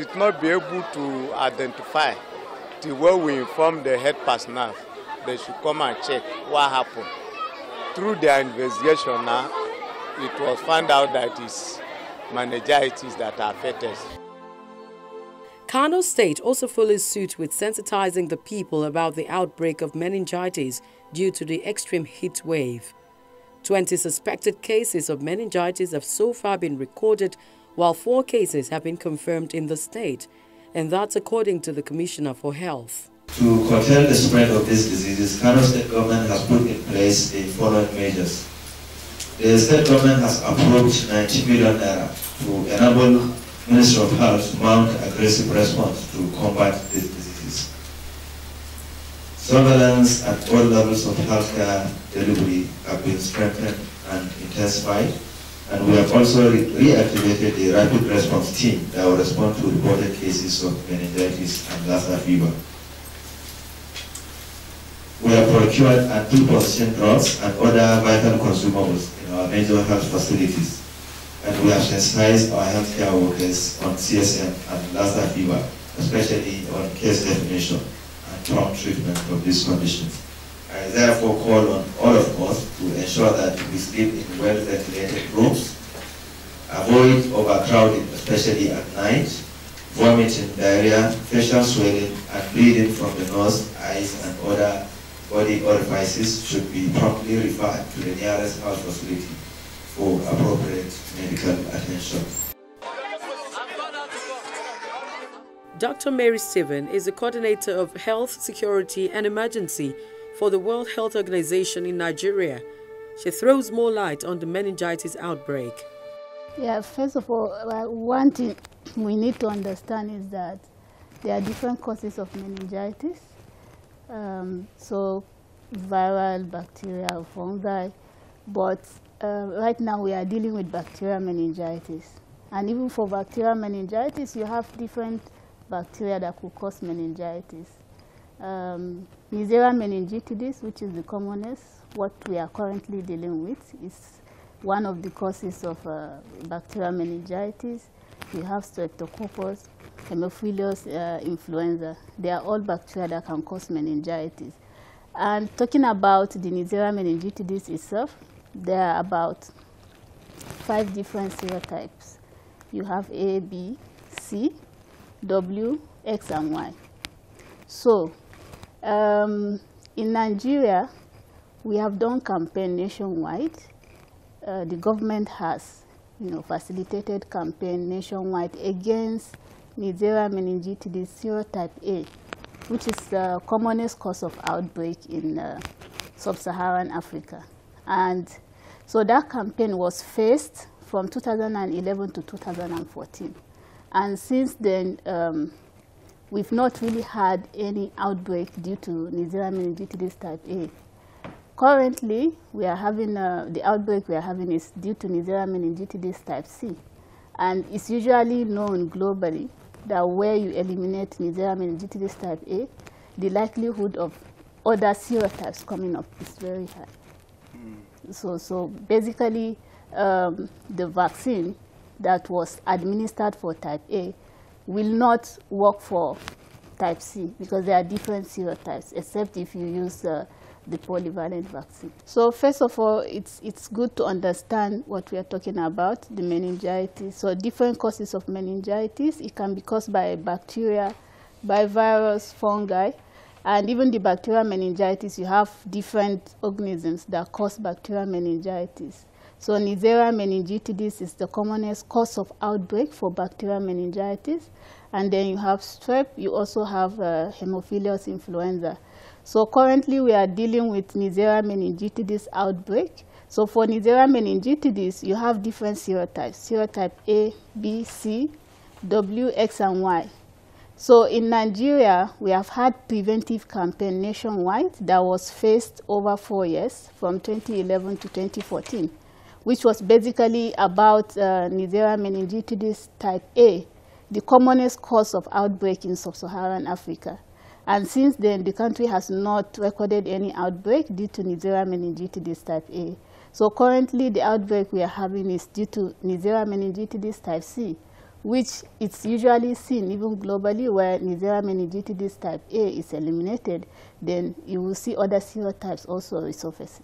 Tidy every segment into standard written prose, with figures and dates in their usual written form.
did not be able to identify till when we informed the head personnel they should come and check what happened. Through their investigation now, it was found out that it's meningitis that affected. Kano State also follows suit with sensitizing the people about the outbreak of meningitis due to the extreme heat wave. 20 suspected cases of meningitis have so far been recorded, while 4 cases have been confirmed in the state, and that's according to the Commissioner for Health. To contain the spread of these diseases, Kano State government has put in place the following measures. The state government has approved 90 million naira to enable Ministry of Health to mount aggressive response to combat these diseases. Surveillance at all levels of healthcare delivery have been strengthened and intensified, and we have also reactivated the rapid response team that will respond to reported cases of meningitis and Lassa fever. We have procured anti-position drugs and other vital consumables in our major health facilities, and we have sensitized our healthcare workers on CSM and Lassa fever, especially on case definition and prompt treatment of these conditions. I therefore call on all of us to ensure that we sleep in well-ventilated rooms, avoid overcrowding, especially at night, vomiting, diarrhea, facial swelling, and bleeding from the nose, eyes, and other body orifices should be promptly referred to the nearest health facility for appropriate medical attention. Dr. Mary Stephen is the coordinator of Health, Security and Emergency for the World Health Organization in Nigeria. She throws more light on the meningitis outbreak. Yeah, first of all, one thing we need to understand is that there are different causes of meningitis. So viral, bacterial, fungi, but right now we are dealing with bacterial meningitis. And even for bacterial meningitis, you have different bacteria that could cause meningitis. Neisseria meningitidis, which is the commonest, what we are currently dealing with, is one of the causes of bacterial meningitis. You have Streptococcus, Haemophilus influenza. They are all bacteria that can cause meningitis. And talking about the Neisseria meningitidis itself, there are about 5 different serotypes. You have A, B, C, W, X, and Y. So, in Nigeria, we have done campaign nationwide. The government has, facilitated campaign nationwide against Neisseria meningitidis serotype A, which is the commonest cause of outbreak in sub-Saharan Africa. And so that campaign was phased from 2011 to 2014. And since then, we've not really had any outbreak due to Neisseria meningitidis type A. Currently, we are having the outbreak we are having is due to Neisseria meningitidis type C. And it's usually known globally that where you eliminate Neisseria meningitidis type A, the likelihood of other serotypes coming up is very high. So basically, the vaccine that was administered for type A will not work for type C because there are different serotypes, except if you use the polyvalent vaccine. So first of all, it's good to understand what we are talking about, the meningitis. So different causes of meningitis. It can be caused by bacteria, by virus, fungi, and even the bacterial meningitis, you have different organisms that cause bacterial meningitis. So Neisseria meningitidis is the commonest cause of outbreak for bacterial meningitis. And then you have strep, you also have Haemophilus influenza. So currently we are dealing with Neisseria meningitidis outbreak. So for Neisseria meningitidis, you have different serotypes, serotype A, B, C, W, X, and Y. So in Nigeria, we have had preventive campaign nationwide that was phased over 4 years, from 2011 to 2014, which was basically about Neisseria meningitidis type A, the commonest cause of outbreak in sub-Saharan Africa. And since then, the country has not recorded any outbreak due to Neisseria meningitidis type A. So currently, the outbreak we are having is due to Neisseria meningitidis type C, which it's usually seen even globally, where Neisseria meningitidis type A is eliminated, then you will see other serotypes also resurfacing.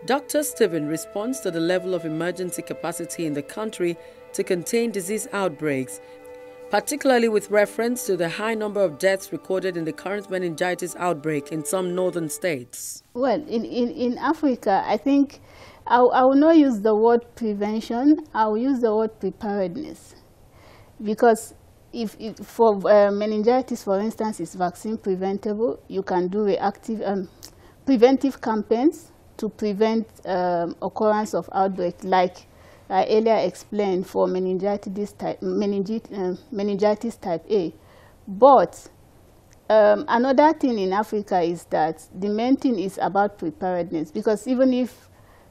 Dr. Stephen responds to the level of emergency capacity in the country to contain disease outbreaks, particularly with reference to the high number of deaths recorded in the current meningitis outbreak in some northern states. Well, in Africa, I think I will not use the word prevention, I will use the word preparedness. Because if for meningitis, for instance, is vaccine preventable, you can do reactive preventive campaigns to prevent occurrence of outbreak, like I earlier explained for meningitis type A. But another thing in Africa is that the main thing is about preparedness, because even if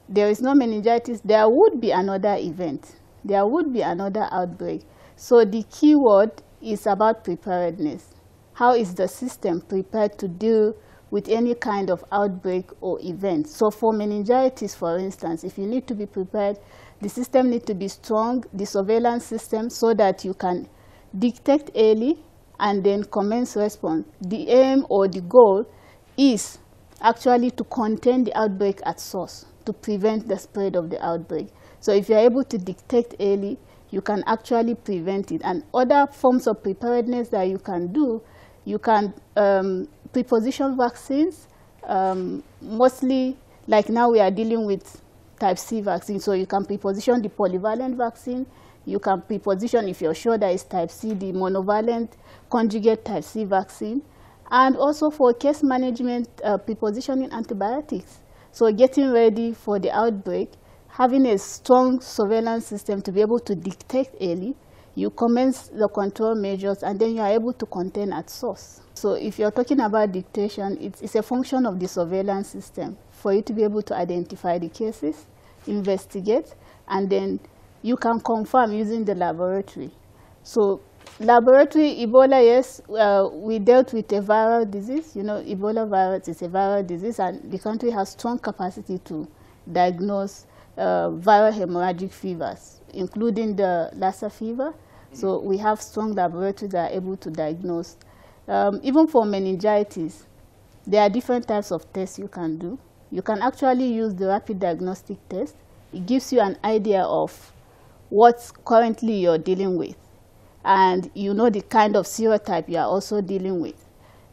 there is no meningitis, there would be another event. There would be another outbreak. So the key word is about preparedness. How is the system prepared to deal with any kind of outbreak or event? So for meningitis, for instance, if you need to be prepared, the system needs to be strong, the surveillance system, so that you can detect early and then commence response. The aim or the goal is actually to contain the outbreak at source, to prevent the spread of the outbreak. So if you're able to detect early, you can actually prevent it. And other forms of preparedness that you can do, you can preposition vaccines, mostly like now we are dealing with type C vaccine. So you can preposition the polyvalent vaccine. You can preposition, if you're sure that it's type C, the monovalent conjugate type C vaccine. And also for case management, prepositioning antibiotics. So getting ready for the outbreak, having a strong surveillance system to be able to detect early, you commence the control measures, and then you are able to contain at source. So if you're talking about dictation, it's a function of the surveillance system for you to be able to identify the cases, investigate, and then you can confirm using the laboratory. So laboratory, Ebola, yes, we dealt with a viral disease. You know, Ebola virus is a viral disease, and the country has strong capacity to diagnose viral hemorrhagic fevers, including the Lassa fever. So we have strong laboratories that are able to diagnose. Even for meningitis, there are different types of tests you can do. You can actually use the rapid diagnostic test. It gives you an idea of what currently you're dealing with, and you know the kind of serotype you are also dealing with.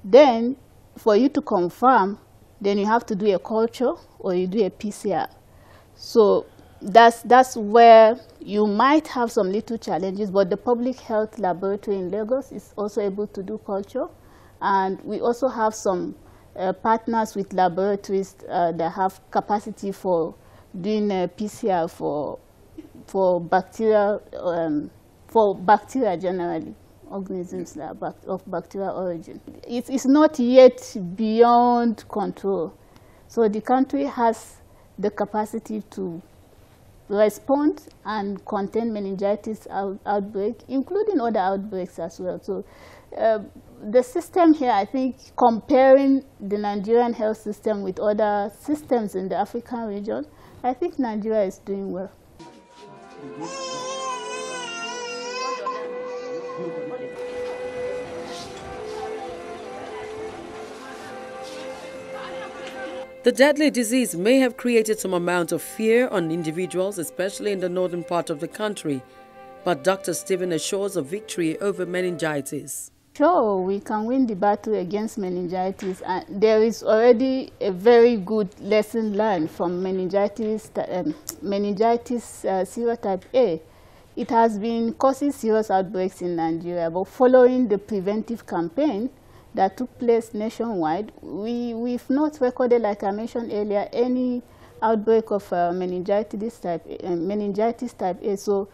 Then, for you to confirm, then you have to do a culture or you do a PCR. So that's where you might have some little challenges, but the public health laboratory in Lagos is also able to do culture. And we also have some partners with laboratories that have capacity for doing PCR for bacteria generally, organisms that are of bacterial origin. It's not yet beyond control. So the country has the capacity to respond and contain meningitis outbreak, including other outbreaks as well. So the system here, I think, comparing the Nigerian health system with other systems in the African region, I think Nigeria is doing well. The deadly disease may have created some amount of fear on individuals, especially in the northern part of the country. But Dr. Stephen assures a victory over meningitis. Sure, we can win the battle against meningitis. And there is already a very good lesson learned from meningitis serotype A. It has been causing serious outbreaks in Nigeria, but following the preventive campaign that took place nationwide, we've not recorded, like I mentioned earlier, any outbreak of meningitis type A. So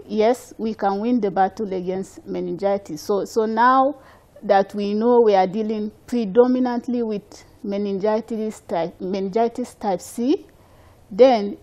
yes, we can win the battle against meningitis. So now that we know we are dealing predominantly with meningitis type C, then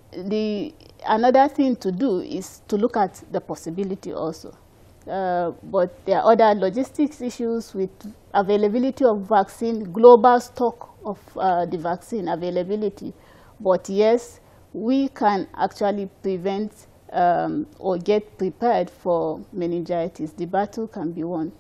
another thing to do is to look at the possibility also. But there are other logistics issues with availability of vaccine, global stock of the vaccine availability. But yes, we can actually prevent or get prepared for meningitis. The battle can be won.